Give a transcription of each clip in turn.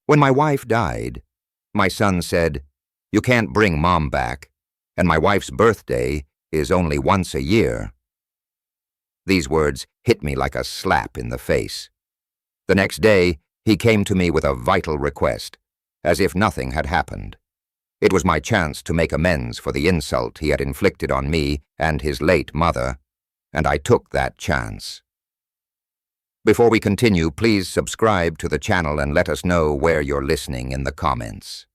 When my wife died, my son said, "You can't bring Mom back, and my wife's birthday is only once a year." These words hit me like a slap in the face. The next day, he came to me with a vital request, as if nothing had happened. It was my chance to make amends for the insult he had inflicted on me and his late mother, and I took that chance. Before we continue, please subscribe to the channel and let us know where you're listening in the comments.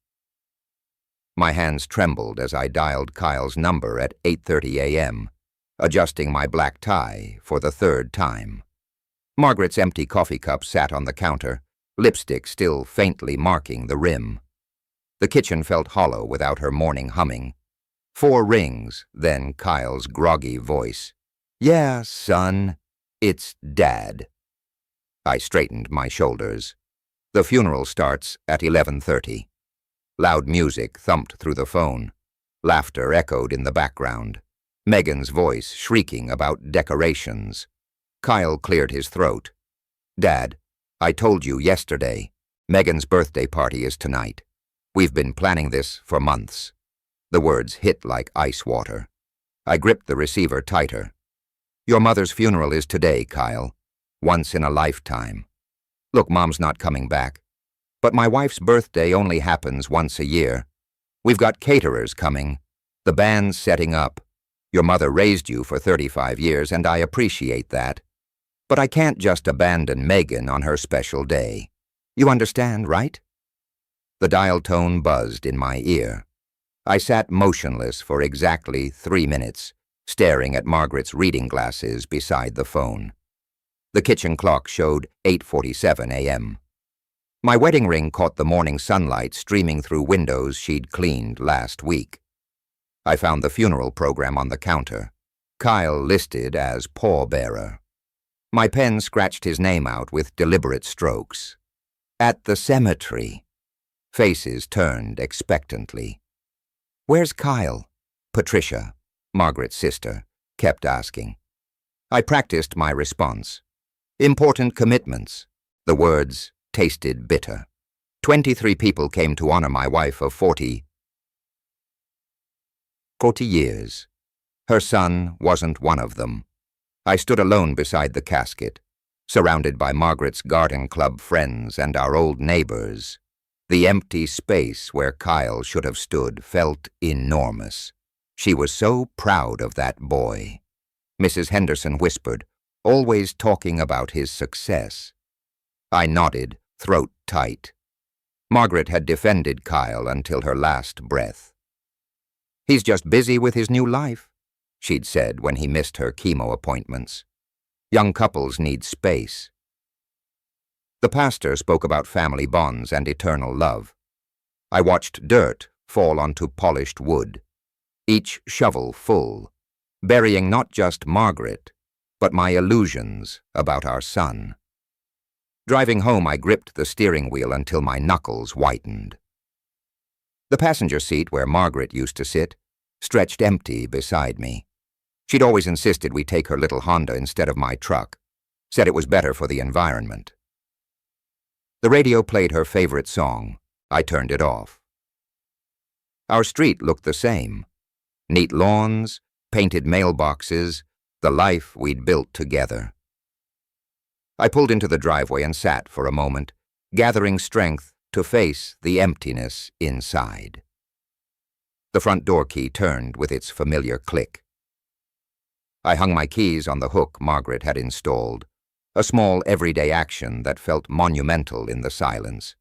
My hands trembled as I dialed Kyle's number at 8:30 a.m., adjusting my black tie for the third time. Margaret's empty coffee cup sat on the counter, lipstick still faintly marking the rim. The kitchen felt hollow without her morning humming. 4 rings, then Kyle's groggy voice. "Yeah, son, it's Dad." I straightened my shoulders. The funeral starts at 11:30. Loud music thumped through the phone. Laughter echoed in the background. Megan's voice shrieking about decorations. Kyle cleared his throat. "Dad, I told you yesterday. Megan's birthday party is tonight. We've been planning this for months." The words hit like ice water. I gripped the receiver tighter. "Your mother's funeral is today, Kyle. Once in a lifetime. Look, Mom's not coming back. But my wife's birthday only happens once a year. We've got caterers coming. The band's setting up. Your mother raised you for 35 years, and I appreciate that. But I can't just abandon Megan on her special day. You understand, right?" The dial tone buzzed in my ear. I sat motionless for exactly 3 minutes, staring at Margaret's reading glasses beside the phone. The kitchen clock showed 8:47 a.m. My wedding ring caught the morning sunlight streaming through windows she'd cleaned last week. I found the funeral program on the counter. Kyle listed as pallbearer. My pen scratched his name out with deliberate strokes. "At the cemetery." Faces turned expectantly. "Where's Kyle?" Patricia, Margaret's sister, kept asking. I practiced my response. "Important commitments." The words tasted bitter. 23 people came to honor my wife of 40 years. Her son wasn't one of them. I stood alone beside the casket, surrounded by Margaret's garden club friends and our old neighbors. The empty space where Kyle should have stood felt enormous. She was so proud of that boy. Mrs. Henderson whispered, always talking about his success. I nodded, throat tight. Margaret had defended Kyle until her last breath. "He's just busy with his new life," she'd said when he missed her chemo appointments. "Young couples need space." The pastor spoke about family bonds and eternal love. I watched dirt fall onto polished wood, each shovel full, burying not just Margaret, but my illusions about our son. Driving home, I gripped the steering wheel until my knuckles whitened. The passenger seat where Margaret used to sit stretched empty beside me. She'd always insisted we take her little Honda instead of my truck, said it was better for the environment. The radio played her favorite song. I turned it off. Our street looked the same. Neat lawns, painted mailboxes, the life we'd built together. I pulled into the driveway and sat for a moment, gathering strength to face the emptiness inside. The front door key turned with its familiar click. I hung my keys on the hook Margaret had installed, a small everyday action that felt monumental in the silence.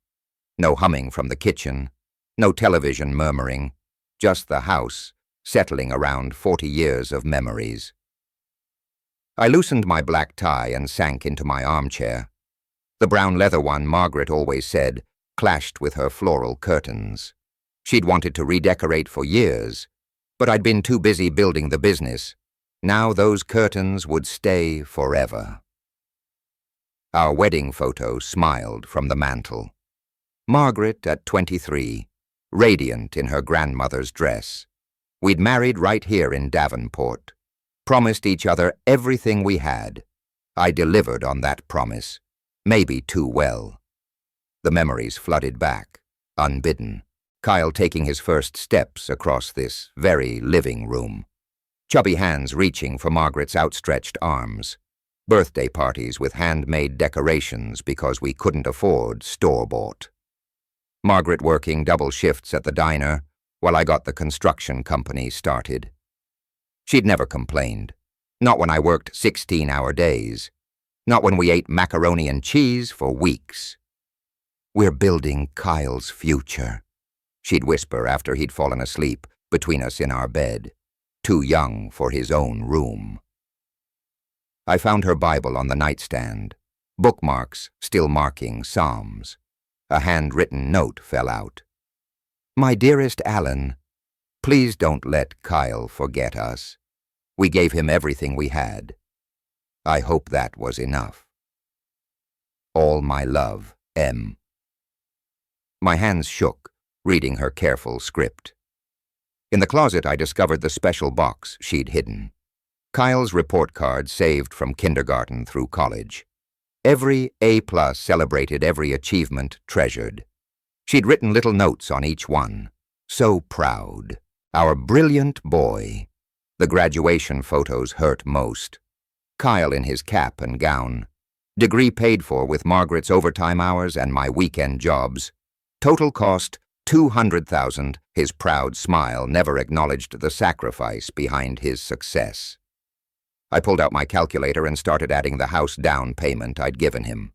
No humming from the kitchen, no television murmuring, just the house settling around 40 years of memories. I loosened my black tie and sank into my armchair. The brown leather one Margaret always said clashed with her floral curtains. She'd wanted to redecorate for years, but I'd been too busy building the business. Now those curtains would stay forever. Our wedding photo smiled from the mantel. Margaret at 23, radiant in her grandmother's dress. We'd married right here in Davenport. Promised each other everything we had. I delivered on that promise, maybe too well. The memories flooded back, unbidden. Kyle taking his first steps across this very living room. Chubby hands reaching for Margaret's outstretched arms. Birthday parties with handmade decorations because we couldn't afford store-bought. Margaret working double shifts at the diner while I got the construction company started. She'd never complained. Not when I worked 16-hour days. Not when we ate macaroni and cheese for weeks. "We're building Kyle's future," she'd whisper after he'd fallen asleep between us in our bed, too young for his own room. I found her Bible on the nightstand, bookmarks still marking Psalms. A handwritten note fell out. "My dearest Alan, please don't let Kyle forget us. We gave him everything we had. I hope that was enough. All my love, M." My hands shook, reading her careful script. In the closet, I discovered the special box she'd hidden. Kyle's report card saved from kindergarten through college. Every A+ celebrated every achievement treasured. She'd written little notes on each one. So proud. Our brilliant boy. The graduation photos hurt most. Kyle in his cap and gown. Degree paid for with Margaret's overtime hours and my weekend jobs. Total cost, $200,000. His proud smile never acknowledged the sacrifice behind his success. I pulled out my calculator and started adding the house down payment I'd given him.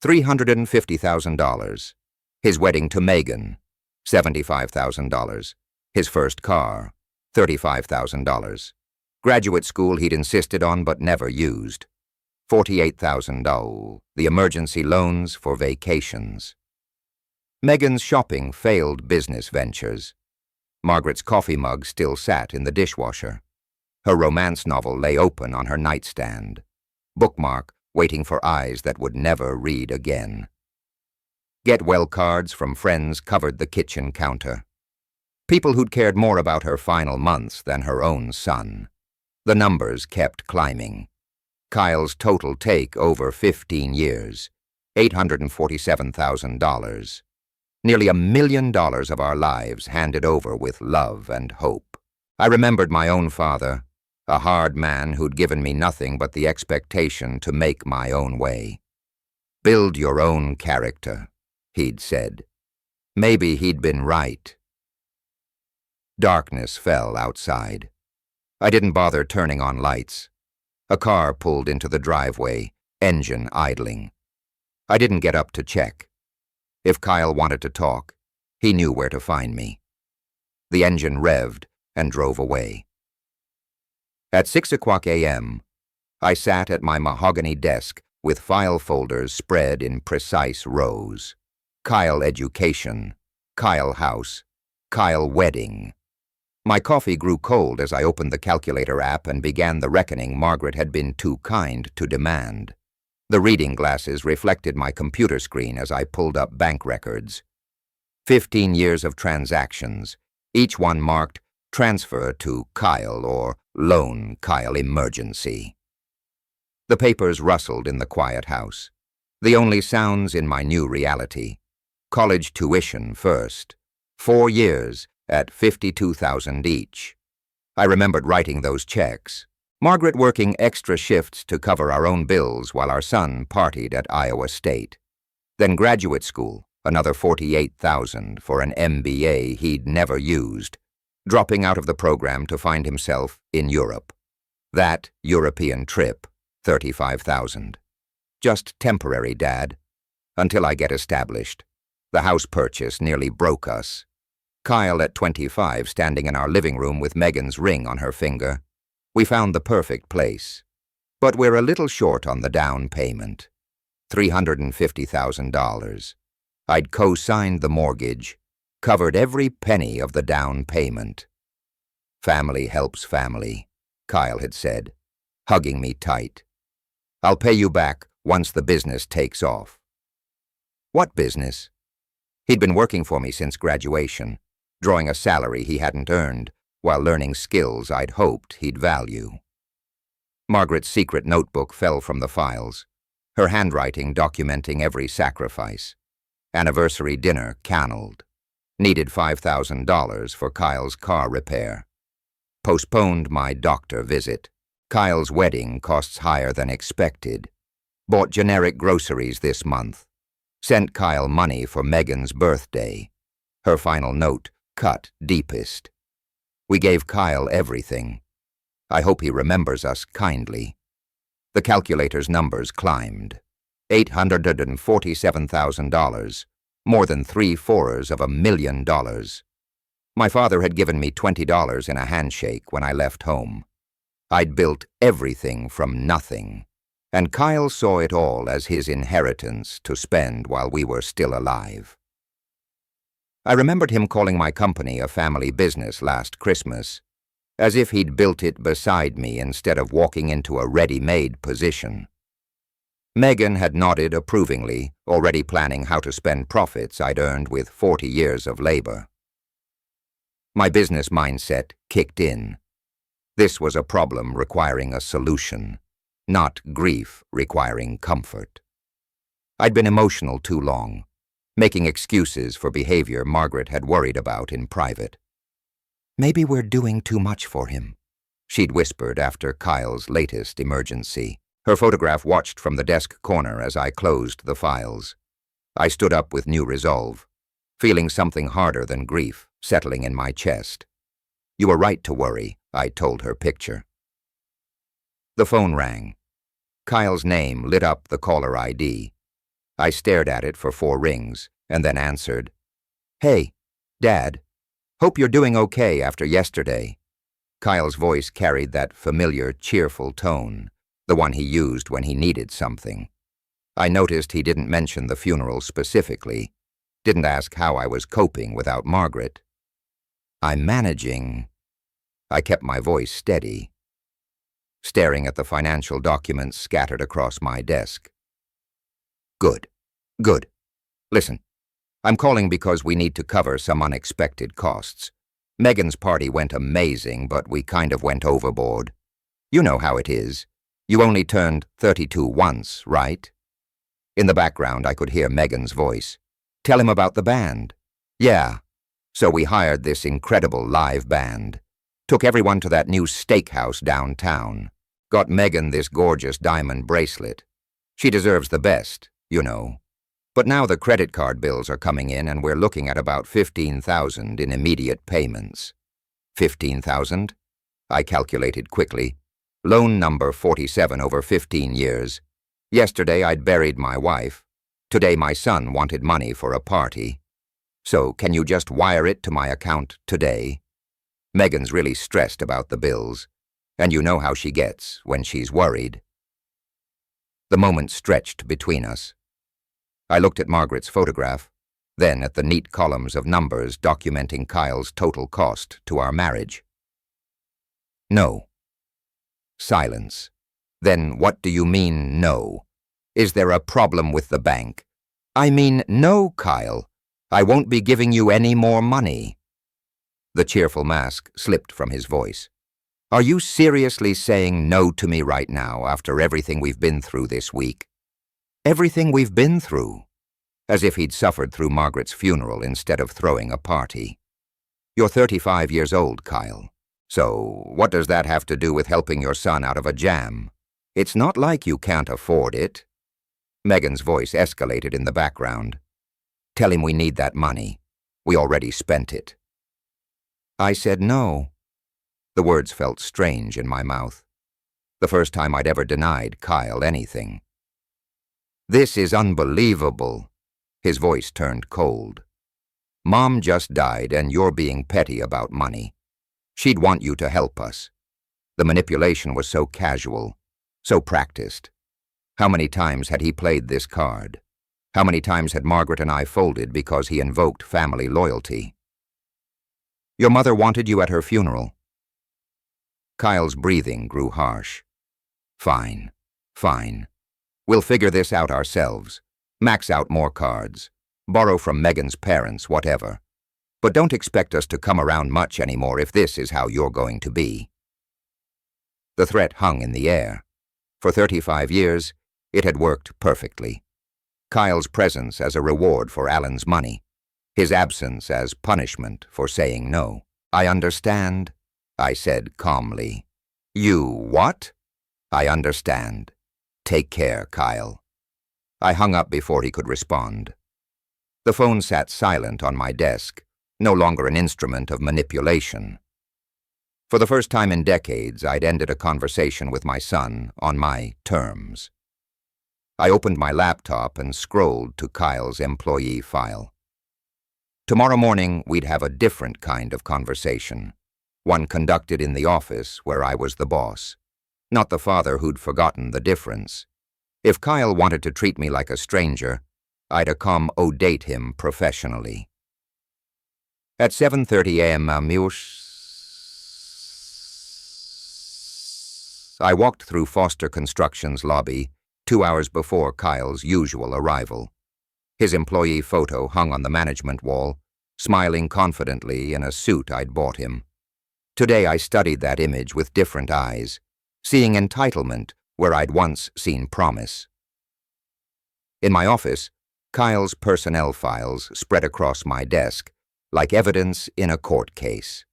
$350,000. His wedding to Megan, $75,000. His first car, $35,000. Graduate school he'd insisted on but never used, $48,000. The emergency loans for vacations. Megan's shopping failed business ventures. Margaret's coffee mug still sat in the dishwasher. Her romance novel lay open on her nightstand. Bookmark waiting for eyes that would never read again. Get-well cards from friends covered the kitchen counter. People who'd cared more about her final months than her own son. The numbers kept climbing. Kyle's total take over 15 years, $847,000. Nearly $1 million of our lives handed over with love and hope. I remembered my own father, a hard man who'd given me nothing but the expectation to make my own way. "Build your own character," he'd said. Maybe he'd been right. Darkness fell outside. I didn't bother turning on lights. A car pulled into the driveway, engine idling. I didn't get up to check. If Kyle wanted to talk, he knew where to find me. The engine revved and drove away. At 6:00 a.m., I sat at my mahogany desk with file folders spread in precise rows. Kyle education, Kyle house, Kyle wedding. My coffee grew cold as I opened the calculator app and began the reckoning Margaret had been too kind to demand. The reading glasses reflected my computer screen as I pulled up bank records. 15 years of transactions, each one marked transfer to Kyle or loan Kyle emergency. The papers rustled in the quiet house. The only sounds in my new reality. College tuition first. 4 years at $52,000 each. I remembered writing those checks. Margaret working extra shifts to cover our own bills while our son partied at Iowa State. Then graduate school, another $48,000 for an MBA he'd never used, dropping out of the program to find himself in Europe. That European trip, $35,000. Just temporary, Dad, until I get established. The house purchase nearly broke us. Kyle at 25 standing in our living room with Megan's ring on her finger. We found the perfect place. But we're a little short on the down payment. $350,000. I'd co-signed the mortgage, covered every penny of the down payment. Family helps family, Kyle had said, hugging me tight. I'll pay you back once the business takes off. What business? He'd been working for me since graduation, drawing a salary he hadn't earned, while learning skills I'd hoped he'd value. Margaret's secret notebook fell from the files, her handwriting documenting every sacrifice. Anniversary dinner canceled. Needed $5,000 for Kyle's car repair. Postponed my doctor visit. Kyle's wedding costs higher than expected. Bought generic groceries this month. Sent Kyle money for Megan's birthday. Her final note, cut deepest. We gave Kyle everything. I hope he remembers us kindly. The calculator's numbers climbed. $847,000, more than $750,000. My father had given me $20 in a handshake when I left home. I'd built everything from nothing, and Kyle saw it all as his inheritance to spend while we were still alive. I remembered him calling my company a family business last Christmas, as if he'd built it beside me instead of walking into a ready-made position. Megan had nodded approvingly, already planning how to spend profits I'd earned with 40 years of labor. My business mindset kicked in. This was a problem requiring a solution, not grief requiring comfort. I'd been emotional too long, making excuses for behavior Margaret had worried about in private. "Maybe we're doing too much for him," she'd whispered after Kyle's latest emergency. Her photograph watched from the desk corner as I closed the files. I stood up with new resolve, feeling something harder than grief settling in my chest. "You were right to worry," I told her picture. The phone rang. Kyle's name lit up the caller ID. I stared at it for 4 rings and then answered. "Hey, Dad. Hope you're doing okay after yesterday." Kyle's voice carried that familiar, cheerful tone, the one he used when he needed something. I noticed he didn't mention the funeral specifically, didn't ask how I was coping without Margaret. "I'm managing." I kept my voice steady, staring at the financial documents scattered across my desk. Good. Listen, I'm calling because we need to cover some unexpected costs. Megan's party went amazing, but we kind of went overboard. You know how it is. You only turned 32 once, right? In the background, I could hear Megan's voice. "Tell him about the band." "Yeah. So we hired this incredible live band. Took everyone to that new steakhouse downtown. Got Megan this gorgeous diamond bracelet. She deserves the best, you know. But now the credit card bills are coming in and we're looking at about $15,000 in immediate payments." $15,000? I calculated quickly. Loan number 47 over 15 years. Yesterday I'd buried my wife. Today my son wanted money for a party. So can you just wire it to my account today? Megan's really stressed about the bills, and you know how she gets when she's worried. The moment stretched between us. I looked at Margaret's photograph, then at the neat columns of numbers documenting Kyle's total cost to our marriage. "No." Silence. "Then what do you mean, no? Is there a problem with the bank?" "I mean, no, Kyle. I won't be giving you any more money." The cheerful mask slipped from his voice. "Are you seriously saying no to me right now after everything we've been through this week?" "Everything we've been through?" As if he'd suffered through Margaret's funeral instead of throwing a party. "You're 35 years old, Kyle. So what does that have to do with helping your son out of a jam? It's not like you can't afford it." Megan's voice escalated in the background. "Tell him we need that money. We already spent it." I said no. The words felt strange in my mouth. The first time I'd ever denied Kyle anything. "This is unbelievable." His voice turned cold. "Mom just died and you're being petty about money. She'd want you to help us." The manipulation was so casual, so practiced. How many times had he played this card? How many times had Margaret and I folded because he invoked family loyalty? "Your mother wanted you at her funeral." Kyle's breathing grew harsh. Fine. We'll figure this out ourselves. Max out more cards. Borrow from Megan's parents, whatever. But don't expect us to come around much anymore if this is how you're going to be." The threat hung in the air. For 35 years, it had worked perfectly. Kyle's presence as a reward for Alan's money, his absence as punishment for saying no. "I understand," I said calmly. "You what?" "I understand. Take care, Kyle." I hung up before he could respond. The phone sat silent on my desk, no longer an instrument of manipulation. For the first time in decades, I'd ended a conversation with my son on my terms. I opened my laptop and scrolled to Kyle's employee file. Tomorrow morning, we'd have a different kind of conversation, one conducted in the office where I was the boss, not the father who'd forgotten the difference. If Kyle wanted to treat me like a stranger, I'd accommodate him professionally. At 7:30 a.m. I walked through Foster Construction's lobby 2 hours before Kyle's usual arrival. His employee photo hung on the management wall, smiling confidently in a suit I'd bought him. Today I studied that image with different eyes, seeing entitlement where I'd once seen promise. In my office, Kyle's personnel files spread across my desk like evidence in a court case.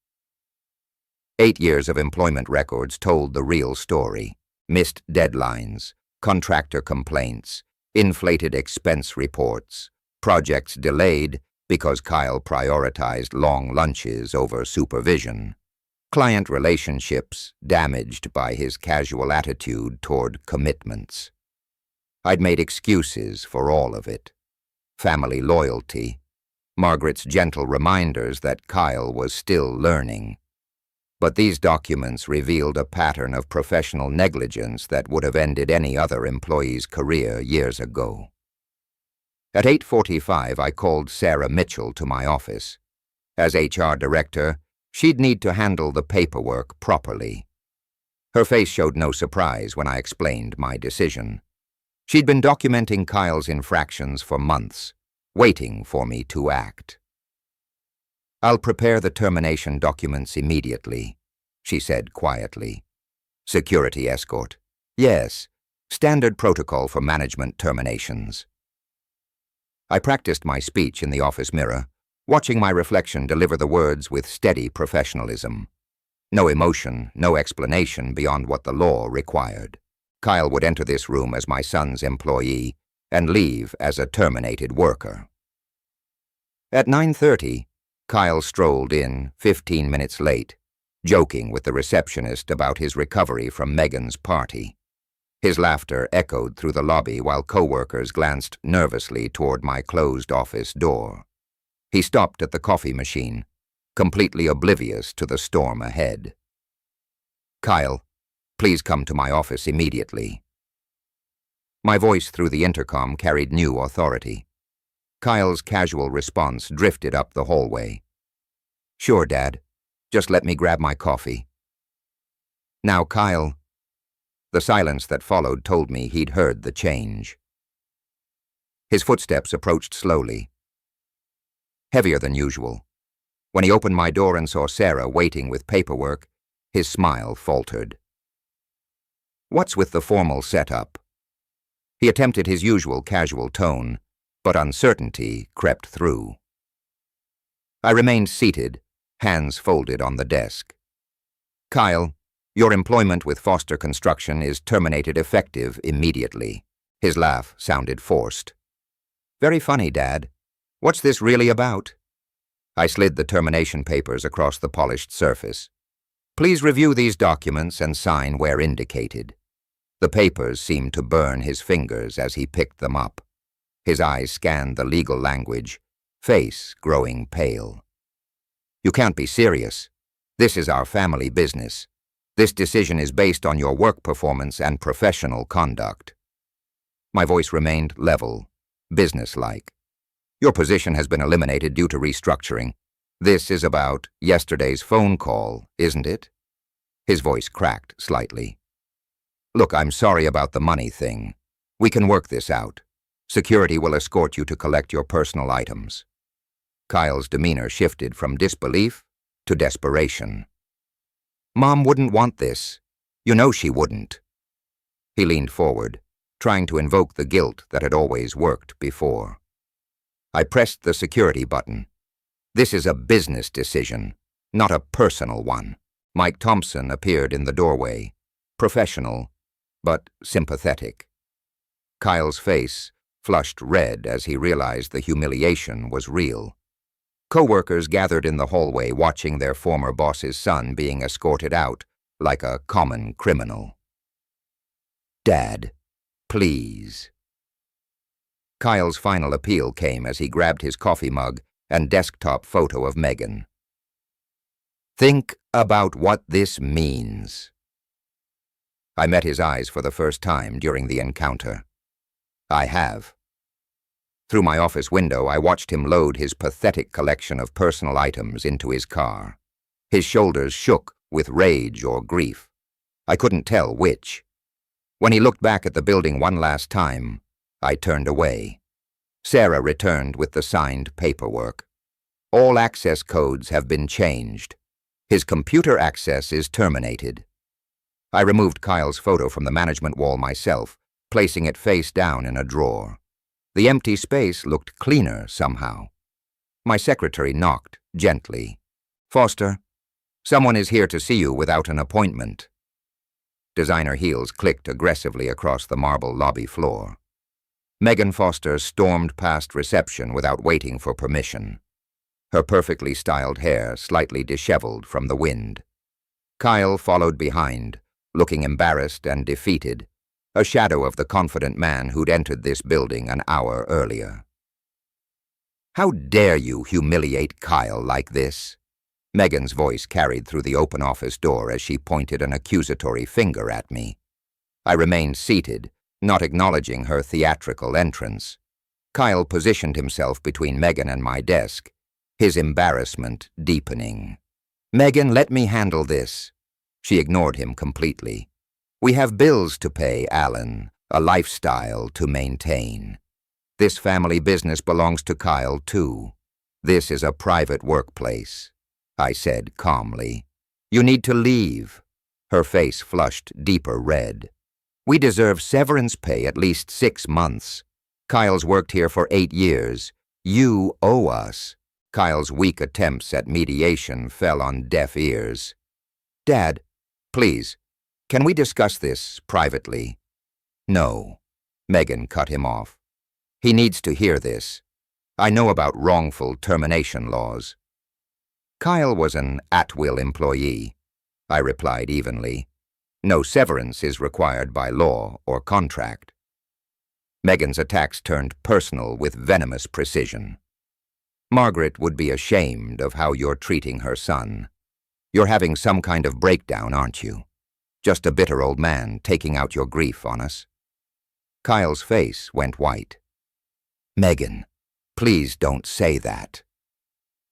8 years of employment records told the real story: missed deadlines, contractor complaints, inflated expense reports, projects delayed because Kyle prioritized long lunches over supervision, client relationships damaged by his casual attitude toward commitments. I'd made excuses for all of it: family loyalty, Margaret's gentle reminders that Kyle was still learning. But these documents revealed a pattern of professional negligence that would have ended any other employee's career years ago. At 8:45, I called Sarah Mitchell to my office. As HR director, she'd need to handle the paperwork properly. Her face showed no surprise when I explained my decision. She'd been documenting Kyle's infractions for months, waiting for me to act. "I'll prepare the termination documents immediately," she said quietly. "Security escort." "Yes, standard protocol for management terminations." I practiced my speech in the office mirror, watching my reflection deliver the words with steady professionalism. No emotion, no explanation beyond what the law required. Kyle would enter this room as my son's employee and leave as a terminated worker. At 9:30, Kyle strolled in 15 minutes late, joking with the receptionist about his recovery from Megan's party. His laughter echoed through the lobby while coworkers glanced nervously toward my closed office door. He stopped at the coffee machine, completely oblivious to the storm ahead. "Kyle, please come to my office immediately." My voice through the intercom carried new authority. Kyle's casual response drifted up the hallway. "Sure, Dad. Just let me grab my coffee." "Now, Kyle." The silence that followed told me he'd heard the change. His footsteps approached slowly, heavier than usual. When he opened my door and saw Sarah waiting with paperwork, his smile faltered. "What's with the formal setup?" He attempted his usual casual tone, but uncertainty crept through. I remained seated, hands folded on the desk. "Kyle, your employment with Foster Construction is terminated effective immediately." His laugh sounded forced. "Very funny, Dad. What's this really about?" I slid the termination papers across the polished surface. "Please review these documents and sign where indicated." The papers seemed to burn his fingers as he picked them up. His eyes scanned the legal language, face growing pale. "You can't be serious. This is our family business. This decision is based on your work performance and professional conduct." My voice remained level, businesslike. "Your position has been eliminated due to restructuring. This is about yesterday's phone call, isn't it?" His voice cracked slightly. "Look, I'm sorry about the money thing. We can work this out. Security will escort you to collect your personal items." Kyle's demeanor shifted from disbelief to desperation. "Mom wouldn't want this. You know she wouldn't." He leaned forward, trying to invoke the guilt that had always worked before. I pressed the security button. This is a business decision, not a personal one. Mike Thompson appeared in the doorway, professional, but sympathetic. Kyle's face flushed red as he realized the humiliation was real. Co-workers gathered in the hallway watching their former boss's son being escorted out like a common criminal. "Dad, please." Kyle's final appeal came as he grabbed his coffee mug and desktop photo of Megan. "Think about what this means." I met his eyes for the first time during the encounter. I have. Through my office window, I watched him load his pathetic collection of personal items into his car. His shoulders shook with rage or grief. I couldn't tell which. When he looked back at the building one last time, I turned away. Sarah returned with the signed paperwork. "All access codes have been changed. His computer access is terminated." I removed Kyle's photo from the management wall myself, placing it face down in a drawer. The empty space looked cleaner somehow. My secretary knocked gently. "Foster, someone is here to see you without an appointment." Designer heels clicked aggressively across the marble lobby floor. Megan Foster stormed past reception without waiting for permission. Her perfectly styled hair slightly disheveled from the wind. Kyle followed behind, looking embarrassed and defeated, a shadow of the confident man who'd entered this building an hour earlier. "How dare you humiliate Kyle like this?" Megan's voice carried through the open office door as she pointed an accusatory finger at me. I remained seated, not acknowledging her theatrical entrance. Kyle positioned himself between Megan and my desk, his embarrassment deepening. "Megan, let me handle this." She ignored him completely. "We have bills to pay, Alan, a lifestyle to maintain. This family business belongs to Kyle, too. This is a private workplace," I said calmly. "You need to leave." Her face flushed deeper red. "We deserve severance pay at least 6 months. Kyle's worked here for 8 years. You owe us." Kyle's weak attempts at mediation fell on deaf ears. "Dad, please, can we discuss this privately?" "No," Megan cut him off. "He needs to hear this. I know about wrongful termination laws." "Kyle was an at-will employee," I replied evenly. "No severance is required by law or contract." Megan's attacks turned personal with venomous precision. "Margaret would be ashamed of how you're treating her son. You're having some kind of breakdown, aren't you? Just a bitter old man taking out your grief on us." Kyle's face went white. "Megan, please don't say that."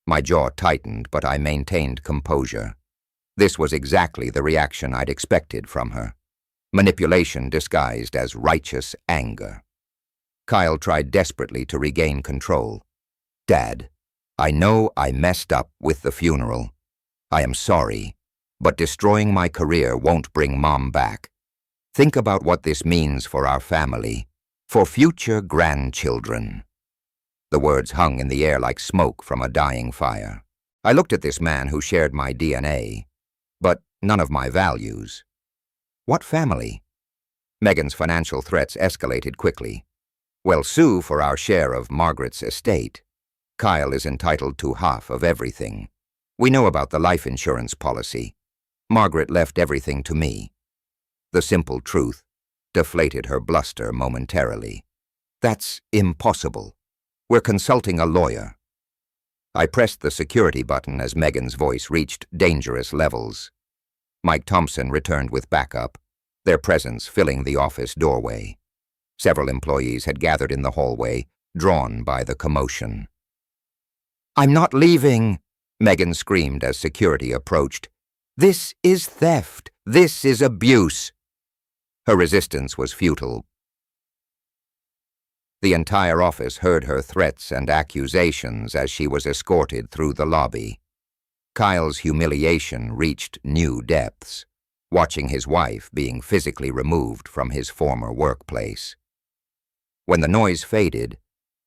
My jaw tightened, but I maintained composure. This was exactly the reaction I'd expected from her. Manipulation disguised as righteous anger. Kyle tried desperately to regain control. "Dad, I know I messed up with the funeral. I am sorry, but destroying my career won't bring Mom back. Think about what this means for our family, for future grandchildren." The words hung in the air like smoke from a dying fire. I looked at this man who shared my DNA, but none of my values. What family? Megan's financial threats escalated quickly. "We'll sue for our share of Margaret's estate. Kyle is entitled to half of everything. We know about the life insurance policy. Margaret left everything to me." The simple truth deflated her bluster momentarily. "That's impossible. We're consulting a lawyer." I pressed the security button as Megan's voice reached dangerous levels. Mike Thompson returned with backup, their presence filling the office doorway. Several employees had gathered in the hallway, drawn by the commotion. "I'm not leaving," Megan screamed as security approached. "This is theft. This is abuse." Her resistance was futile. The entire office heard her threats and accusations as she was escorted through the lobby. Kyle's humiliation reached new depths, watching his wife being physically removed from his former workplace. When the noise faded,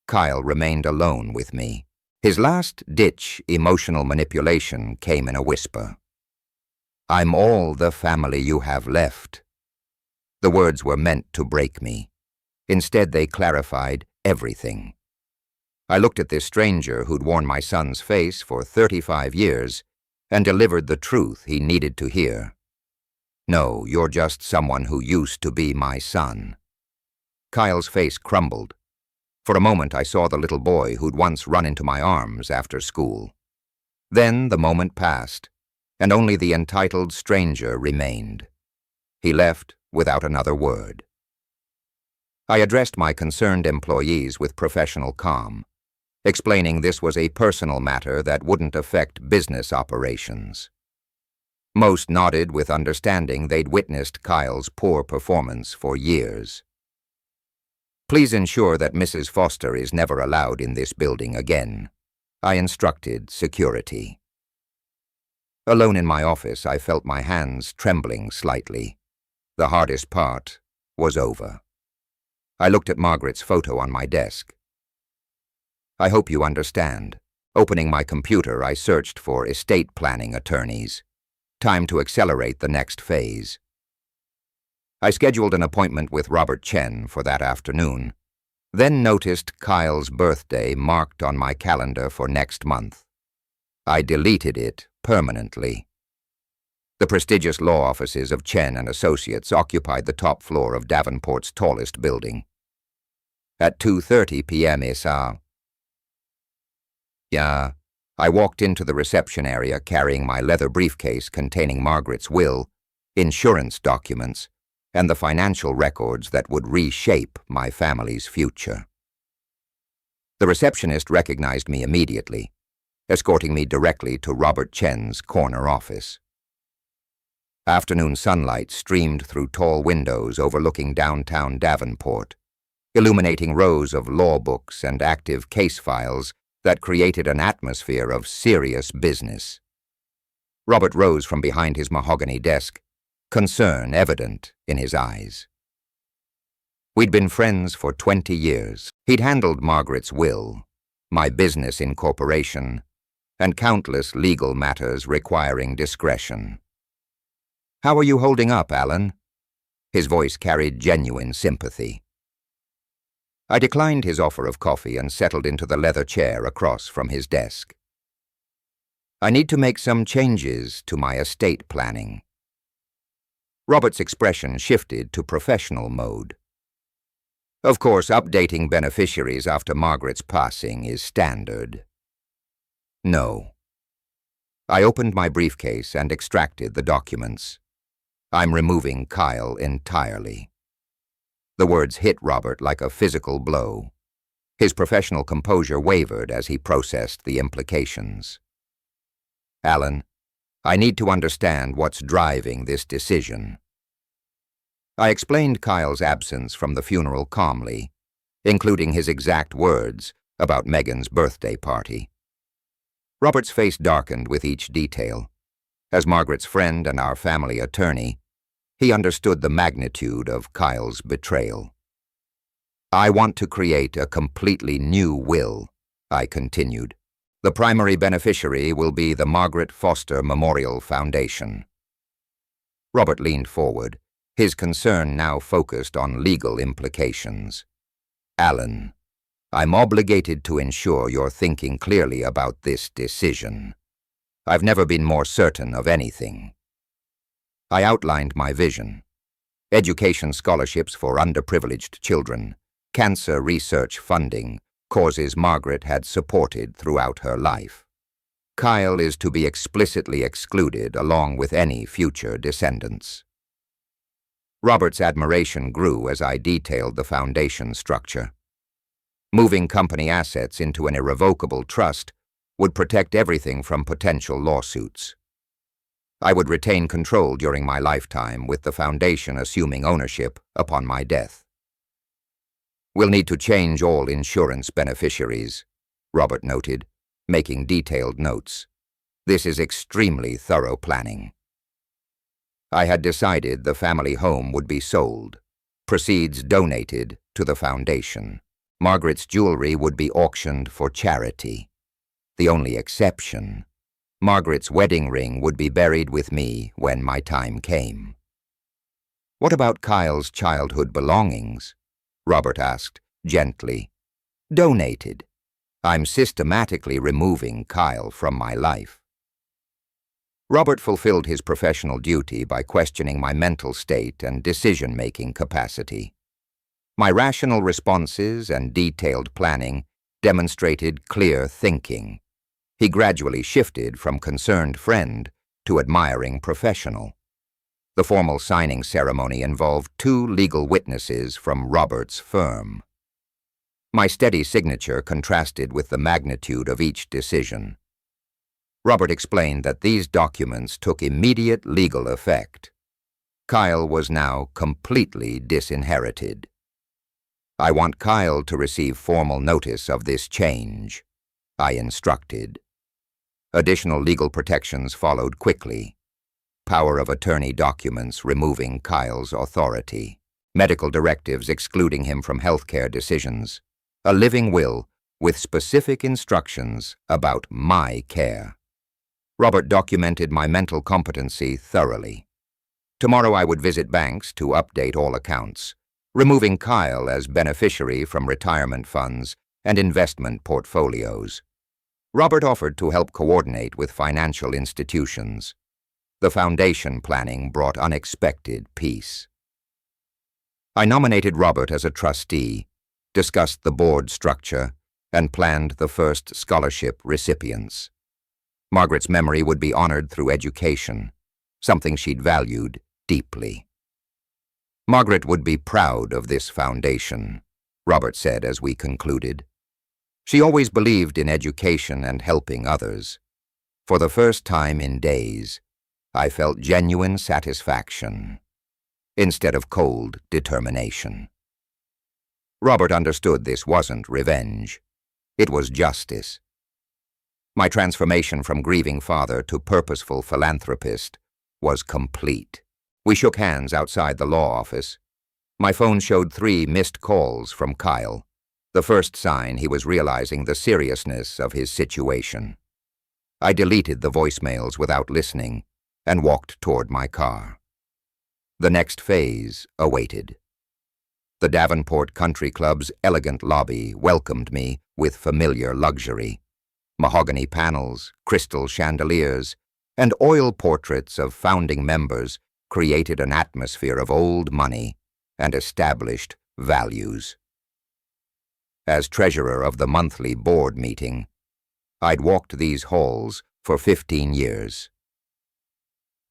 Kyle remained alone with me. His last-ditch emotional manipulation came in a whisper. "I'm all the family you have left." The words were meant to break me. Instead, they clarified everything. I looked at this stranger who'd worn my son's face for 35 years and delivered the truth he needed to hear. "No, you're just someone who used to be my son." Kyle's face crumbled. For a moment, I saw the little boy who'd once run into my arms after school. Then the moment passed, and only the entitled stranger remained. He left without another word. I addressed my concerned employees with professional calm, explaining this was a personal matter that wouldn't affect business operations. Most nodded with understanding. They'd witnessed Kyle's poor performance for years. "Please ensure that Mrs. Foster is never allowed in this building again," I instructed security. Alone in my office, I felt my hands trembling slightly. The hardest part was over. I looked at Margaret's photo on my desk. "I hope you understand." Opening my computer, I searched for estate planning attorneys. Time to accelerate the next phase. I scheduled an appointment with Robert Chen for that afternoon, then noticed Kyle's birthday marked on my calendar for next month. I deleted it permanently. The prestigious law offices of Chen and Associates occupied the top floor of Davenport's tallest building. At 2:30 p.m. I walked into the reception area carrying my leather briefcase containing Margaret's will, insurance documents, and the financial records that would reshape my family's future. The receptionist recognized me immediately, escorting me directly to Robert Chen's corner office. Afternoon sunlight streamed through tall windows overlooking downtown Davenport, illuminating rows of law books and active case files that created an atmosphere of serious business. Robert rose from behind his mahogany desk, concern evident in his eyes. We'd been friends for 20 years. He'd handled Margaret's will, my business incorporation, and countless legal matters requiring discretion. "How are you holding up, Alan?" His voice carried genuine sympathy. I declined his offer of coffee and settled into the leather chair across from his desk. "I need to make some changes to my estate planning." Robert's expression shifted to professional mode. "Of course, updating beneficiaries after Margaret's passing is standard." "No." I opened my briefcase and extracted the documents. "I'm removing Kyle entirely." The words hit Robert like a physical blow. His professional composure wavered as he processed the implications. "Alan, I need to understand what's driving this decision." I explained Kyle's absence from the funeral calmly, including his exact words about Megan's birthday party. Robert's face darkened with each detail. As Margaret's friend and our family attorney, he understood the magnitude of Kyle's betrayal. "I want to create a completely new will," I continued. "The primary beneficiary will be the Margaret Foster Memorial Foundation." Robert leaned forward, his concern now focused on legal implications. "Alan, I'm obligated to ensure you're thinking clearly about this decision. I've never been more certain of anything." I outlined my vision: education scholarships for underprivileged children, cancer research funding, causes Margaret had supported throughout her life. Kyle is to be explicitly excluded along with any future descendants. Robert's admiration grew as I detailed the foundation structure. Moving company assets into an irrevocable trust would protect everything from potential lawsuits. I would retain control during my lifetime, with the foundation assuming ownership upon my death. "We'll need to change all insurance beneficiaries," Robert noted, making detailed notes. "This is extremely thorough planning." I had decided the family home would be sold, Proceeds donated to the foundation. Margaret's jewelry would be auctioned for charity. The only exception, Margaret's wedding ring would be buried with me when my time came. What about Kyle's childhood belongings? Robert asked, gently. Donated. I'm systematically removing Kyle from my life. Robert fulfilled his professional duty by questioning my mental state and decision-making capacity. My rational responses and detailed planning demonstrated clear thinking. He gradually shifted from concerned friend to admiring professional. The formal signing ceremony involved 2 legal witnesses from Robert's firm. My steady signature contrasted with the magnitude of each decision. Robert explained that these documents took immediate legal effect. Kyle was now completely disinherited. I want Kyle to receive formal notice of this change, I instructed. Additional legal protections followed quickly. Power of attorney documents removing Kyle's authority. Medical directives excluding him from healthcare decisions. A living will with specific instructions about my care. Robert documented my mental competency thoroughly. Tomorrow I would visit banks to update all accounts, removing Kyle as beneficiary from retirement funds and investment portfolios. Robert offered to help coordinate with financial institutions. The foundation planning brought unexpected peace. I nominated Robert as a trustee, discussed the board structure, and planned the first scholarship recipients. Margaret's memory would be honored through education, something she'd valued deeply. Margaret would be proud of this foundation, Robert said as we concluded. She always believed in education and helping others. For the first time in days, I felt genuine satisfaction, instead of cold determination. Robert understood this wasn't revenge. It was justice. My transformation from grieving father to purposeful philanthropist was complete. We shook hands outside the law office. My phone showed 3 missed calls from Kyle, the first sign he was realizing the seriousness of his situation. I deleted the voicemails without listening and walked toward my car. The next phase awaited. The Davenport Country Club's elegant lobby welcomed me with familiar luxury. Mahogany panels, crystal chandeliers, and oil portraits of founding members created an atmosphere of old money and established values. As treasurer of the monthly board meeting, I'd walked these halls for 15 years.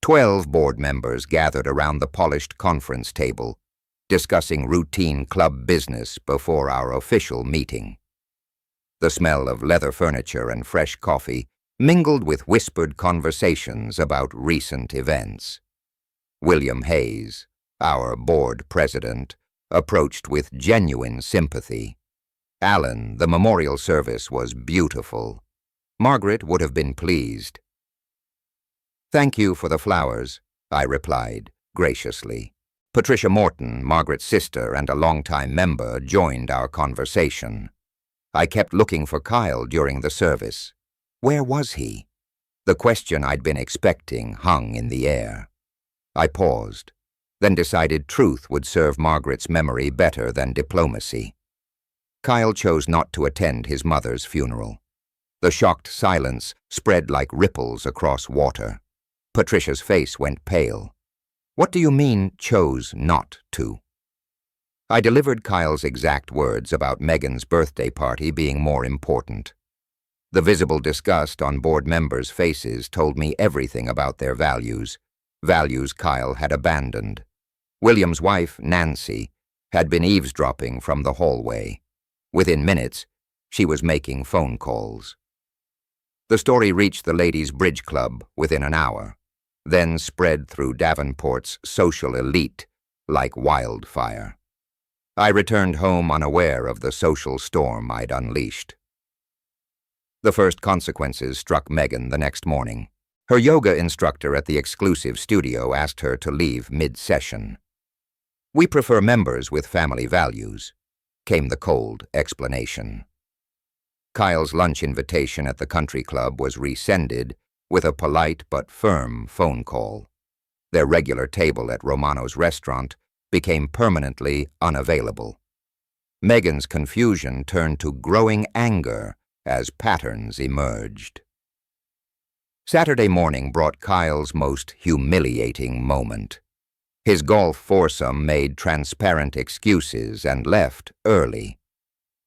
12 board members gathered around the polished conference table, discussing routine club business before our official meeting. The smell of leather furniture and fresh coffee mingled with whispered conversations about recent events. William Hayes, our board president, approached with genuine sympathy. Alan, the memorial service was beautiful. Margaret would have been pleased. Thank you for the flowers, I replied, graciously. Patricia Morton, Margaret's sister and a longtime member, joined our conversation. I kept looking for Kyle during the service. Where was he? The question I'd been expecting hung in the air. I paused, then decided truth would serve Margaret's memory better than diplomacy. Kyle chose not to attend his mother's funeral. The shocked silence spread like ripples across water. Patricia's face went pale. What do you mean, chose not to? I delivered Kyle's exact words about Megan's birthday party being more important. The visible disgust on board members' faces told me everything about their values Kyle had abandoned. William's wife, Nancy, had been eavesdropping from the hallway. Within minutes, she was making phone calls. The story reached the ladies' bridge club within an hour, then spread through Davenport's social elite like wildfire. I returned home unaware of the social storm I'd unleashed. The first consequences struck Megan the next morning. Her yoga instructor at the exclusive studio asked her to leave mid-session. "We prefer members with family values," came the cold explanation. Kyle's lunch invitation at the country club was rescinded with a polite but firm phone call. Their regular table at Romano's restaurant became permanently unavailable. Megan's confusion turned to growing anger as patterns emerged. Saturday morning brought Kyle's most humiliating moment. His golf foursome made transparent excuses and left early.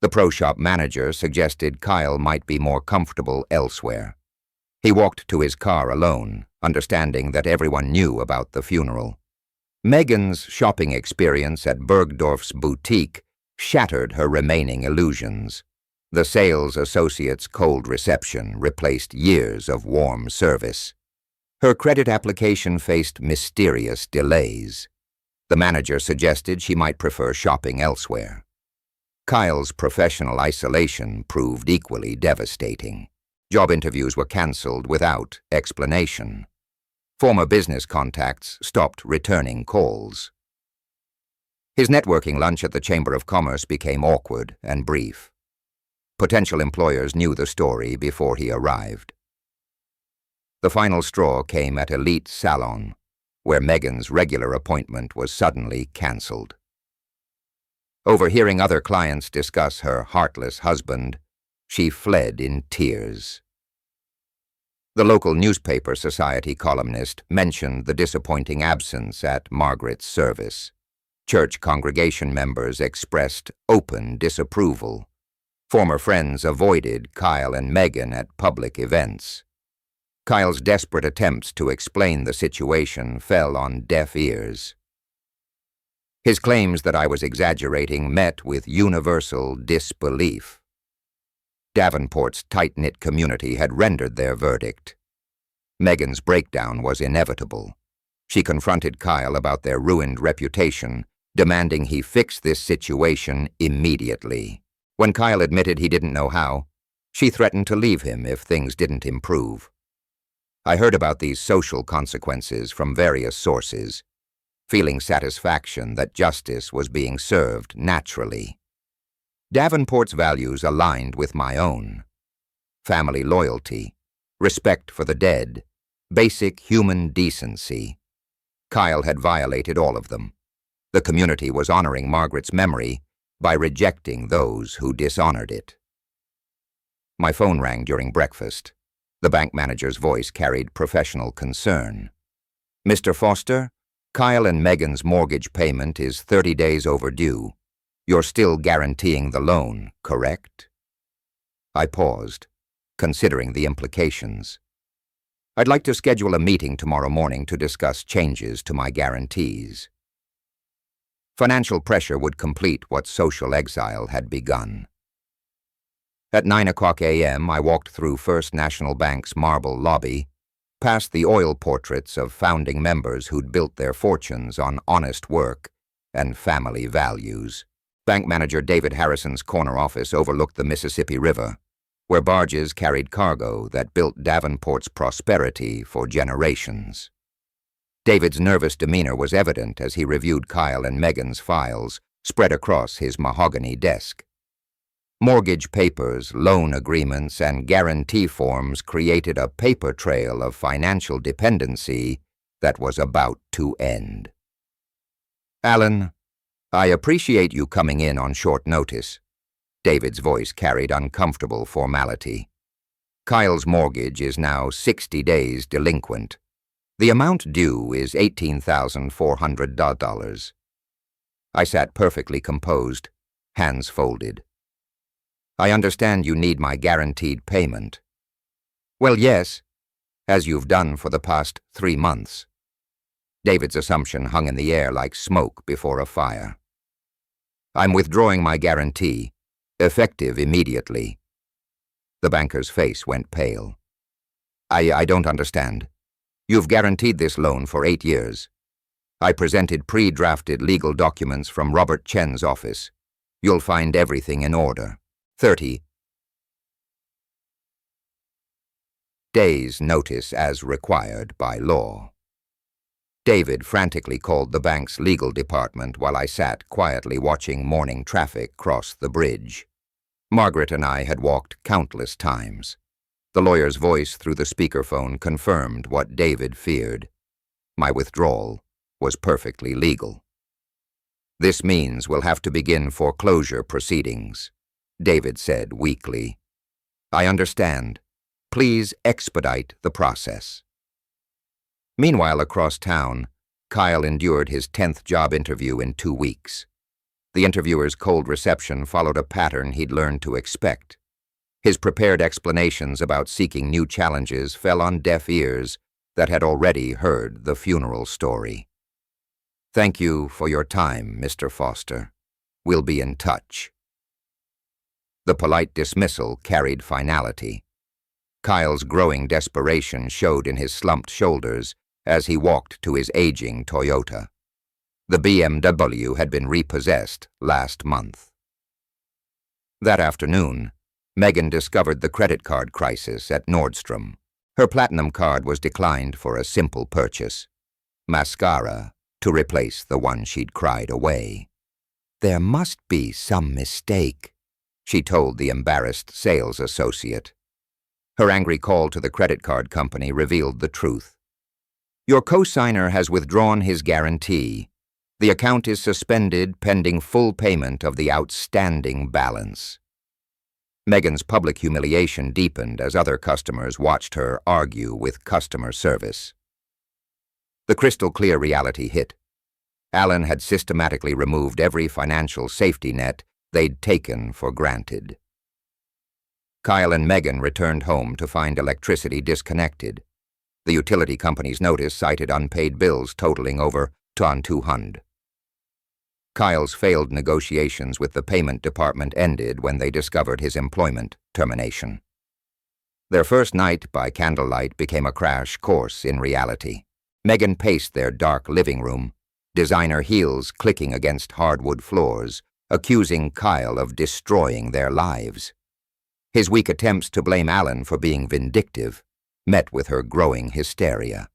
The pro shop manager suggested Kyle might be more comfortable elsewhere. He walked to his car alone, understanding that everyone knew about the funeral. Megan's shopping experience at Bergdorf's boutique shattered her remaining illusions. The sales associate's cold reception replaced years of warm service. Her credit application faced mysterious delays. The manager suggested she might prefer shopping elsewhere. Kyle's professional isolation proved equally devastating. Job interviews were canceled without explanation. Former business contacts stopped returning calls. His networking lunch at the Chamber of Commerce became awkward and brief. Potential employers knew the story before he arrived. The final straw came at Elite Salon, where Megan's regular appointment was suddenly canceled. Overhearing other clients discuss her heartless husband, she fled in tears. The local newspaper society columnist mentioned the disappointing absence at Margaret's service. Church congregation members expressed open disapproval. Former friends avoided Kyle and Megan at public events. Kyle's desperate attempts to explain the situation fell on deaf ears. His claims that I was exaggerating met with universal disbelief. Davenport's tight-knit community had rendered their verdict. Megan's breakdown was inevitable. She confronted Kyle about their ruined reputation, demanding he fix this situation immediately. When Kyle admitted he didn't know how, she threatened to leave him if things didn't improve. I heard about these social consequences from various sources, feeling satisfaction that justice was being served naturally. Davenport's values aligned with my own. Family loyalty, respect for the dead, basic human decency. Kyle had violated all of them. The community was honoring Margaret's memory by rejecting those who dishonored it. My phone rang during breakfast. The bank manager's voice carried professional concern. "Mr. Foster, Kyle and Megan's mortgage payment is 30 days overdue. You're still guaranteeing the loan, correct?" I paused, considering the implications. "I'd like to schedule a meeting tomorrow morning to discuss changes to my guarantees." Financial pressure would complete what social exile had begun. At 9:00 a.m., I walked through First National Bank's marble lobby, past the oil portraits of founding members who'd built their fortunes on honest work and family values. Bank manager David Harrison's corner office overlooked the Mississippi River, where barges carried cargo that built Davenport's prosperity for generations. David's nervous demeanor was evident as he reviewed Kyle and Megan's files spread across his mahogany desk. Mortgage papers, loan agreements, and guarantee forms created a paper trail of financial dependency that was about to end. "Alan, I appreciate you coming in on short notice." David's voice carried uncomfortable formality. "Kyle's mortgage is now 60 days delinquent. The amount due is $18,400. I sat perfectly composed, hands folded. "I understand you need my guaranteed payment." "Well, yes, as you've done for the past 3 months. David's assumption hung in the air like smoke before a fire. "I'm withdrawing my guarantee, effective immediately." The banker's face went pale. I don't understand. You've guaranteed this loan for 8 years. I presented pre-drafted legal documents from Robert Chen's office. You'll find everything in order. 30 days notice as required by law. David frantically called the bank's legal department while I sat quietly watching morning traffic cross the bridge. Margaret and I had walked countless times. The lawyer's voice through the speakerphone confirmed what David feared. My withdrawal was perfectly legal. "This means we'll have to begin foreclosure proceedings," David said weakly. "I understand. Please expedite the process." Meanwhile, across town, Kyle endured his 10th job interview in 2 weeks. The interviewer's cold reception followed a pattern he'd learned to expect. His prepared explanations about seeking new challenges fell on deaf ears that had already heard the funeral story. "Thank you for your time, Mr. Foster. We'll be in touch." The polite dismissal carried finality. Kyle's growing desperation showed in his slumped shoulders as he walked to his aging Toyota. The BMW had been repossessed last month. That afternoon, Megan discovered the credit card crisis at Nordstrom. Her platinum card was declined for a simple purchase: mascara to replace the one she'd cried away. "There must be some mistake," she told the embarrassed sales associate. Her angry call to the credit card company revealed the truth. "Your co-signer has withdrawn his guarantee. The account is suspended pending full payment of the outstanding balance." Megan's public humiliation deepened as other customers watched her argue with customer service. The crystal-clear reality hit. Alan had systematically removed every financial safety net they'd taken for granted. Kyle and Megan returned home to find electricity disconnected. The utility company's notice cited unpaid bills totaling over $200. Kyle's failed negotiations with the payment department ended when they discovered his employment termination. Their first night by candlelight became a crash course in reality. Megan paced their dark living room, designer heels clicking against hardwood floors, accusing Kyle of destroying their lives. His weak attempts to blame Alan for being vindictive met with her growing hysteria.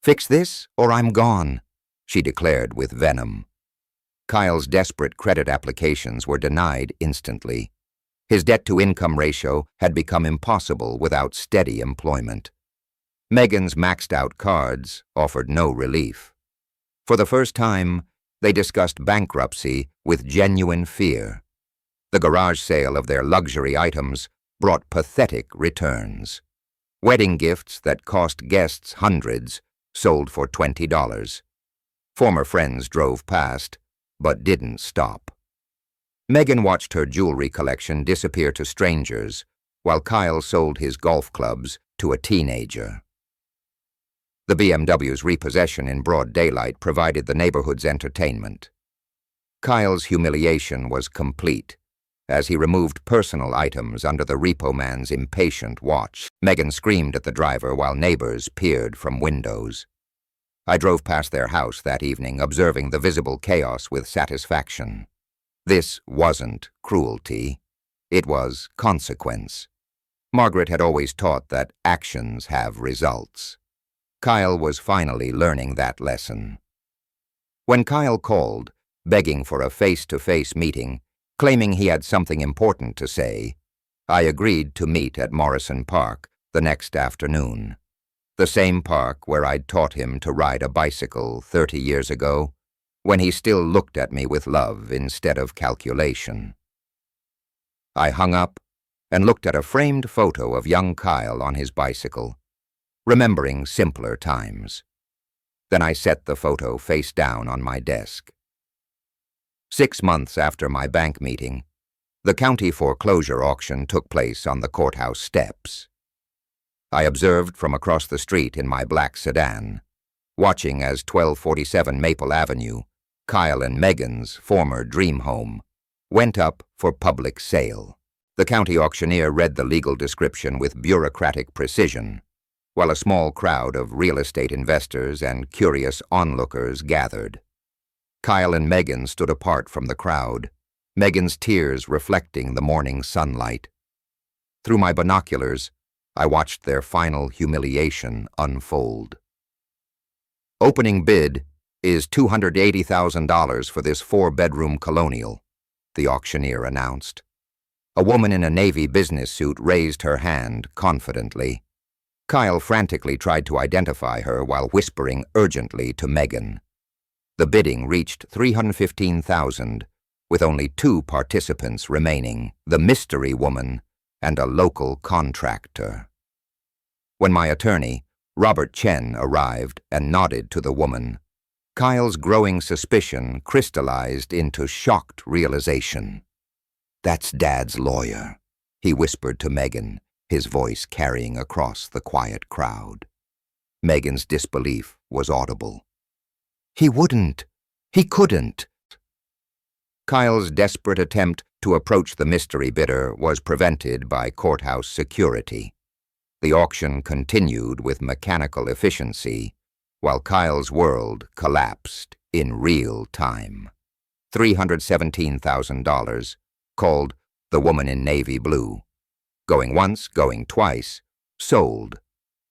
"Fix this or I'm gone," she declared with venom. Kyle's desperate credit applications were denied instantly. His debt-to-income ratio had become impossible without steady employment. Megan's maxed-out cards offered no relief. For the first time, they discussed bankruptcy with genuine fear. The garage sale of their luxury items brought pathetic returns. Wedding gifts that cost guests hundreds sold for $20. Former friends drove past, but didn't stop. Megan watched her jewelry collection disappear to strangers, while Kyle sold his golf clubs to a teenager. The BMW's repossession in broad daylight provided the neighborhood's entertainment. Kyle's humiliation was complete. As he removed personal items under the repo man's impatient watch, Megan screamed at the driver while neighbors peered from windows. I drove past their house that evening, observing the visible chaos with satisfaction. This wasn't cruelty. It was consequence. Margaret had always taught that actions have results. Kyle was finally learning that lesson. When Kyle called, begging for a face-to-face meeting, claiming he had something important to say, I agreed to meet at Morrison Park the next afternoon. The same park where I'd taught him to ride a bicycle 30 years ago, when he still looked at me with love instead of calculation. I hung up and looked at a framed photo of young Kyle on his bicycle, remembering simpler times. Then I set the photo face down on my desk. 6 months after my bank meeting, the county foreclosure auction took place on the courthouse steps. I observed from across the street in my black sedan, watching as 1247 Maple Avenue, Kyle and Megan's former dream home, went up for public sale. The county auctioneer read the legal description with bureaucratic precision, while a small crowd of real estate investors and curious onlookers gathered. Kyle and Megan stood apart from the crowd, Megan's tears reflecting the morning sunlight. Through my binoculars, I watched their final humiliation unfold. Opening bid is $280,000 for this 4-bedroom colonial, the auctioneer announced. A woman in a Navy business suit raised her hand confidently. Kyle frantically tried to identify her while whispering urgently to Megan. The bidding reached $315,000, with only 2 participants remaining, the mystery woman and a local contractor. When my attorney, Robert Chen, arrived and nodded to the woman, Kyle's growing suspicion crystallized into shocked realization. "That's Dad's lawyer," he whispered to Megan, his voice carrying across the quiet crowd. Megan's disbelief was audible. "He wouldn't. He couldn't." Kyle's desperate attempt to approach the mystery bidder was prevented by courthouse security. The auction continued with mechanical efficiency, while Kyle's world collapsed in real time. $317,000, called The Woman in Navy Blue. Going once, going twice, sold.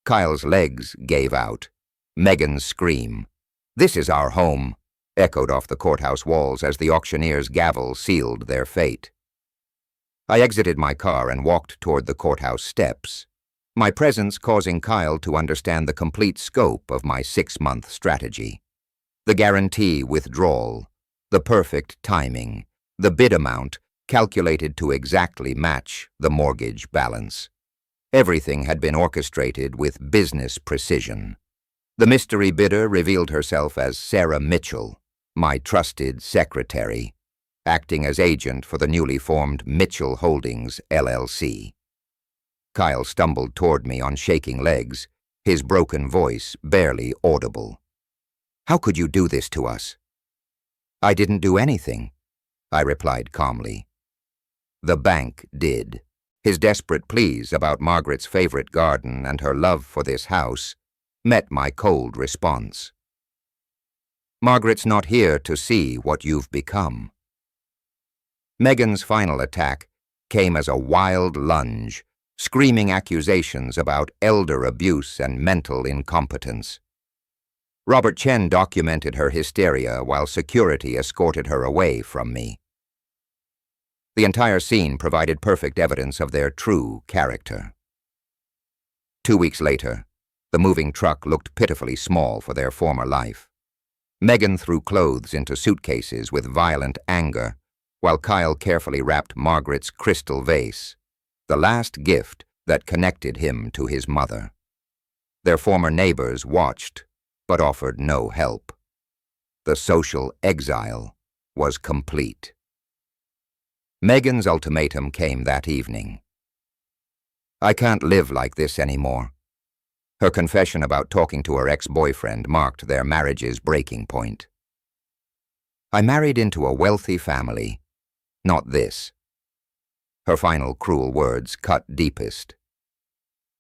Kyle's legs gave out. Megan's scream, "This is our home," echoed off the courthouse walls as the auctioneer's gavel sealed their fate. I exited my car and walked toward the courthouse steps, my presence causing Kyle to understand the complete scope of my 6-month strategy. The guarantee withdrawal, the perfect timing, the bid amount calculated to exactly match the mortgage balance. Everything had been orchestrated with business precision. The mystery bidder revealed herself as Sarah Mitchell, my trusted secretary, acting as agent for the newly formed Mitchell Holdings, LLC. Kyle stumbled toward me on shaking legs, his broken voice barely audible. "How could you do this to us?" "I didn't do anything," I replied calmly. The bank did. His desperate pleas about Margaret's favorite garden and her love for this house met my cold response. "Margaret's not here to see what you've become." Megan's final attack came as a wild lunge, screaming accusations about elder abuse and mental incompetence. Robert Chen documented her hysteria while security escorted her away from me. The entire scene provided perfect evidence of their true character. 2 weeks later, the moving truck looked pitifully small for their former life. Megan threw clothes into suitcases with violent anger, while Kyle carefully wrapped Margaret's crystal vase, the last gift that connected him to his mother. Their former neighbors watched, but offered no help. The social exile was complete. Megan's ultimatum came that evening. "I can't live like this anymore." Her confession about talking to her ex-boyfriend marked their marriage's breaking point. "I married into a wealthy family, not this." Her final cruel words cut deepest.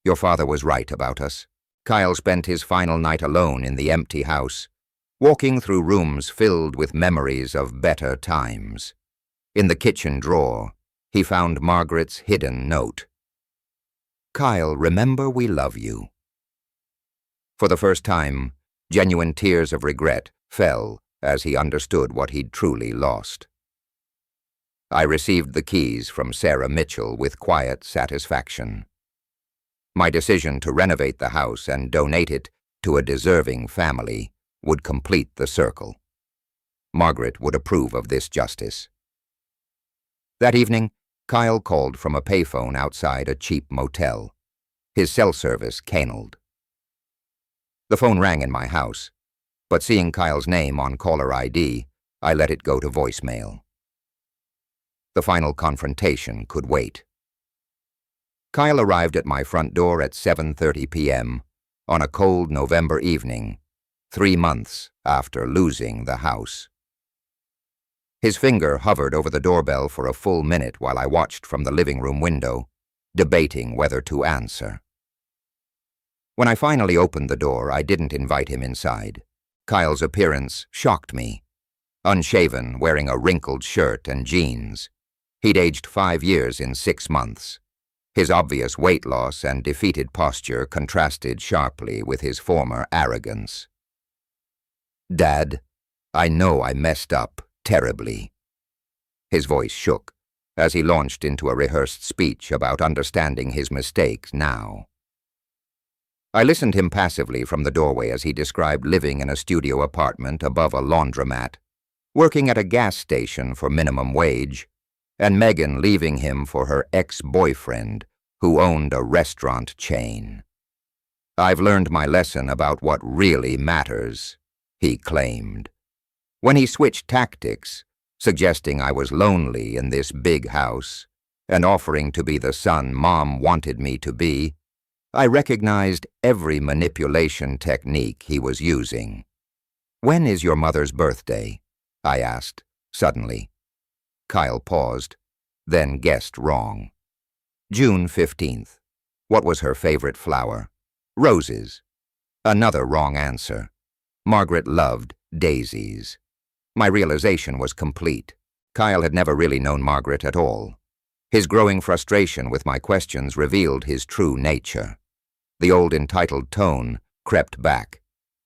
"Your father was right about us." Kyle spent his final night alone in the empty house, walking through rooms filled with memories of better times. In the kitchen drawer, he found Margaret's hidden note. "Kyle, remember we love you." For the first time, genuine tears of regret fell as he understood what he'd truly lost. I received the keys from Sarah Mitchell with quiet satisfaction. My decision to renovate the house and donate it to a deserving family would complete the circle. Margaret would approve of this justice. That evening, Kyle called from a payphone outside a cheap motel. His cell service canceled. The phone rang in my house, but seeing Kyle's name on caller ID, I let it go to voicemail. The final confrontation could wait. Kyle arrived at my front door at 7:30 p.m. on a cold November evening, 3 months after losing the house. His finger hovered over the doorbell for a full minute while I watched from the living room window, debating whether to answer. When I finally opened the door, I didn't invite him inside. Kyle's appearance shocked me. Unshaven, wearing a wrinkled shirt and jeans. He'd aged 5 years in 6 months. His obvious weight loss and defeated posture contrasted sharply with his former arrogance. Dad, I know I messed up terribly." His voice shook as he launched into a rehearsed speech about understanding his mistakes now. I listened him passively from the doorway as he described living in a studio apartment above a laundromat, working at a gas station for minimum wage, and Megan leaving him for her ex-boyfriend who owned a restaurant chain. "I've learned my lesson about what really matters," he claimed. When he switched tactics, suggesting I was lonely in this big house and offering to be the son Mom wanted me to be, I recognized every manipulation technique he was using. "When is your mother's birthday?" I asked, suddenly. Kyle paused, then guessed wrong. "June 15th. What was her favorite flower?" "Roses." Another wrong answer. Margaret loved daisies. My realization was complete. Kyle had never really known Margaret at all. His growing frustration with my questions revealed his true nature. The old entitled tone crept back.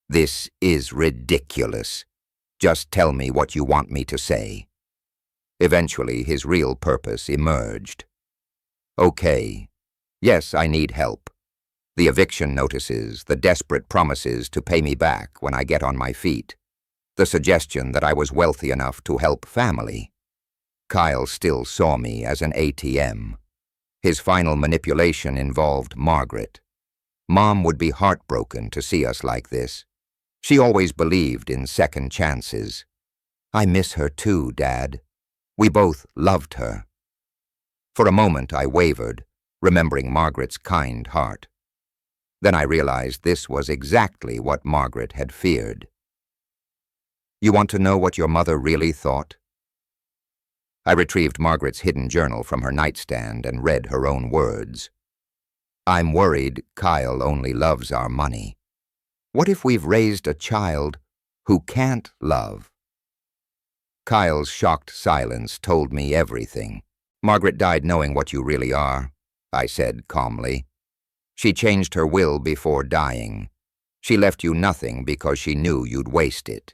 "This is ridiculous. Just tell me what you want me to say." Eventually, his real purpose emerged. "Okay. Yes, I need help. The eviction notices, the desperate promises to pay me back when I get on my feet, the suggestion that I was wealthy enough to help family." Kyle still saw me as an ATM. His final manipulation involved Margaret. Mom would be heartbroken to see us like this. She always believed in second chances. "I miss her too, Dad. We both loved her." For a moment I wavered, remembering Margaret's kind heart. Then I realized this was exactly what Margaret had feared. "You want to know what your mother really thought?" I retrieved Margaret's hidden journal from her nightstand and read her own words. "I'm worried Kyle only loves our money. What if we've raised a child who can't love?" Kyle's shocked silence told me everything. "Margaret died knowing what you really are," I said calmly. "She changed her will before dying. She left you nothing because she knew you'd waste it."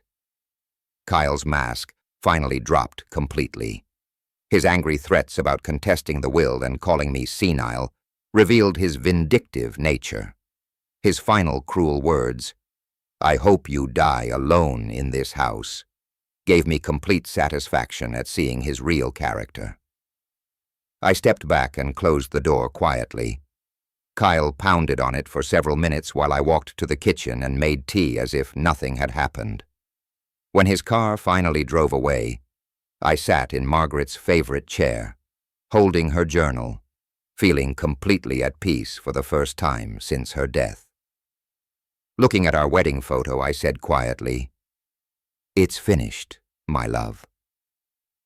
Kyle's mask finally dropped completely. His angry threats about contesting the will and calling me senile revealed his vindictive nature. His final cruel words, "I hope you die alone in this house," gave me complete satisfaction at seeing his real character. I stepped back and closed the door quietly. Kyle pounded on it for several minutes while I walked to the kitchen and made tea as if nothing had happened. When his car finally drove away, I sat in Margaret's favorite chair, holding her journal, feeling completely at peace for the first time since her death. Looking at our wedding photo, I said quietly, "It's finished, my love."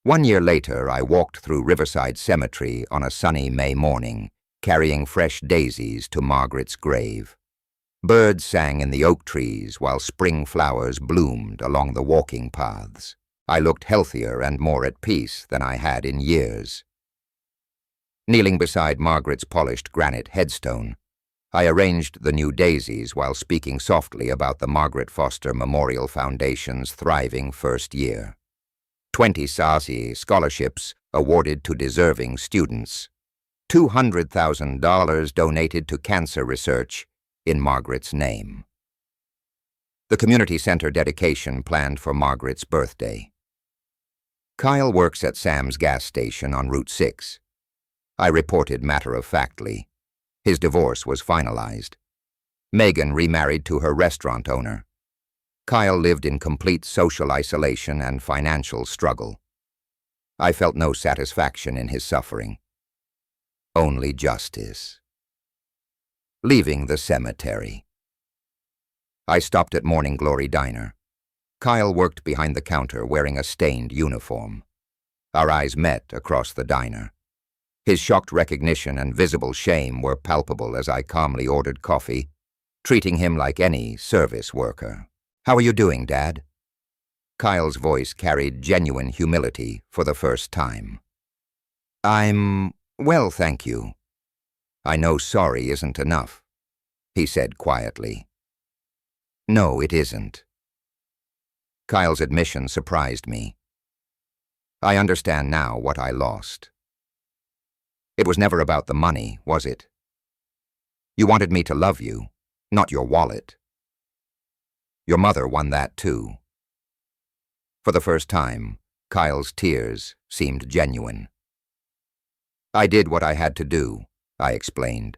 1 year later, I walked through Riverside Cemetery on a sunny May morning, carrying fresh daisies to Margaret's grave. Birds sang in the oak trees while spring flowers bloomed along the walking paths. I looked healthier and more at peace than I had in years. Kneeling beside Margaret's polished granite headstone, I arranged the new daisies while speaking softly about the Margaret Foster Memorial Foundation's thriving first year. 20 SASI scholarships awarded to deserving students. $200,000 donated to cancer research in Margaret's name. The community center dedication planned for Margaret's birthday. Kyle works at Sam's gas station on Route 6. I reported matter-of-factly. His divorce was finalized. Megan remarried to her restaurant owner. Kyle lived in complete social isolation and financial struggle. I felt no satisfaction in his suffering. Only justice. Leaving the cemetery. I stopped at Morning Glory Diner. Kyle worked behind the counter wearing a stained uniform. Our eyes met across the diner. His shocked recognition and visible shame were palpable as I calmly ordered coffee, treating him like any service worker. "How are you doing, Dad?" Kyle's voice carried genuine humility for the first time. "I'm well, thank you." "I know sorry isn't enough," he said quietly. "No, it isn't." Kyle's admission surprised me. I understand now what I lost. It was never about the money, was it? You wanted me to love you, not your wallet. Your mother won that too. For the first time, Kyle's tears seemed genuine. I did what I had to do, I explained.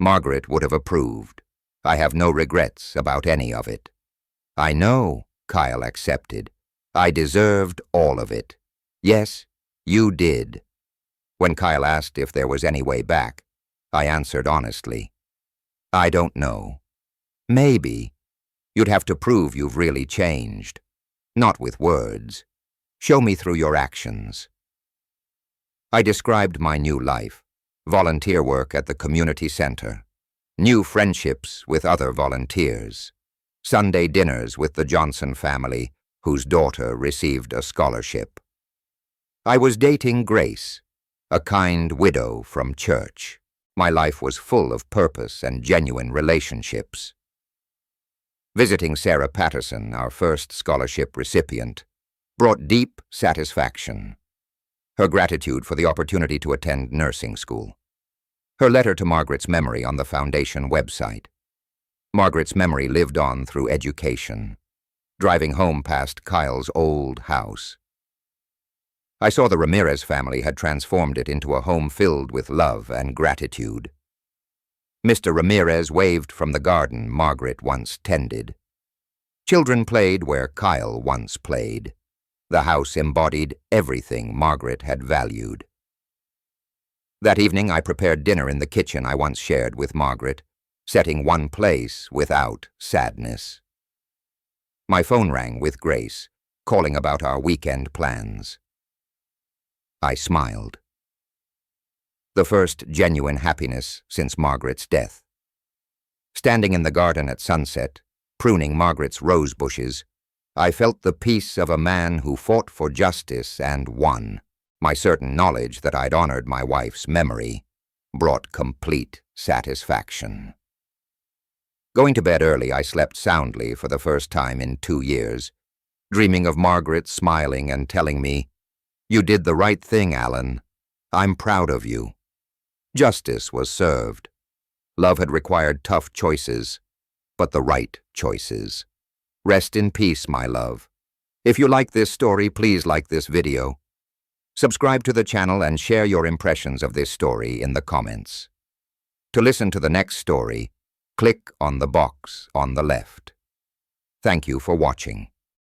Margaret would have approved. I have no regrets about any of it. I know, Kyle accepted. I deserved all of it. Yes, you did. When Kyle asked if there was any way back, I answered honestly. I don't know. Maybe. You'd have to prove you've really changed. Not with words. Show me through your actions. I described my new life, volunteer work at the community center, new friendships with other volunteers, Sunday dinners with the Johnson family, whose daughter received a scholarship. I was dating Grace, a kind widow from church. My life was full of purpose and genuine relationships. Visiting Sarah Patterson, our first scholarship recipient, brought deep satisfaction. Her gratitude for the opportunity to attend nursing school. Her letter to Margaret's memory on the Foundation website. Margaret's memory lived on through education, driving home past Kyle's old house. I saw the Ramirez family had transformed it into a home filled with love and gratitude. Mr. Ramirez waved from the garden Margaret once tended. Children played where Kyle once played. The house embodied everything Margaret had valued. That evening I prepared dinner in the kitchen I once shared with Margaret, setting one place without sadness. My phone rang with Grace, calling about our weekend plans. I smiled. The first genuine happiness since Margaret's death. Standing in the garden at sunset, pruning Margaret's rose bushes, I felt the peace of a man who fought for justice and won. My certain knowledge that I'd honored my wife's memory brought complete satisfaction. Going to bed early, I slept soundly for the first time in 2 years, dreaming of Margaret smiling and telling me, "You did the right thing, Alan. I'm proud of you." Justice was served. Love had required tough choices, but the right choices. Rest in peace, my love. If you like this story, please like this video. Subscribe to the channel and share your impressions of this story in the comments. To listen to the next story, click on the box on the left. Thank you for watching.